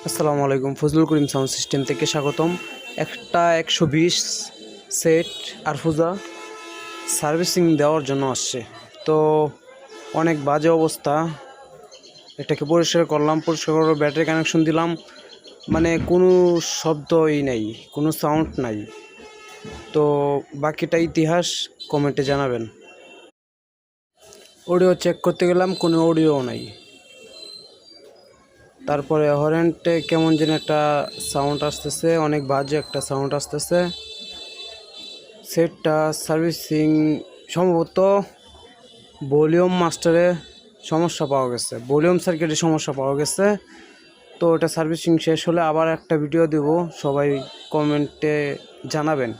আসসালামু আলাইকুম, Fazlul Karim sound system থেকে স্বাগতম। একটা 120 সেট আরফুজা সার্ভিসিং দেওয়ার জন্য আসছে। তো অনেক বাজে অবস্থা, এটাকে পরিষ্কার করলাম, পরিষ্কার করে ব্যাটারি কানেকশন দিলাম, মানে কোনো শব্দই নাই, কোনো সাউন্ড নাই। তো বাকিটা ইতিহাস, কমেন্টে জানাবেন। অডিও চেক করতে গেলাম, কোনো অডিও নাই। তারপরে হরেন্টে কেমন যেন একটা সাউন্ড আসতেছে, অনেক বাজে একটা সাউন্ড আসতেছে। সেটটা সার্ভিসিং সম্ভবত ভলিউম মাস্টারে সমস্যা পাওয়া গেছে, ভলিউম সার্কিটে সমস্যা পাওয়া গেছে। তো এটা সার্ভিসিং শেষ হলে আবার একটা ভিডিও দেব, সবাই কমেন্টে জানাবেন।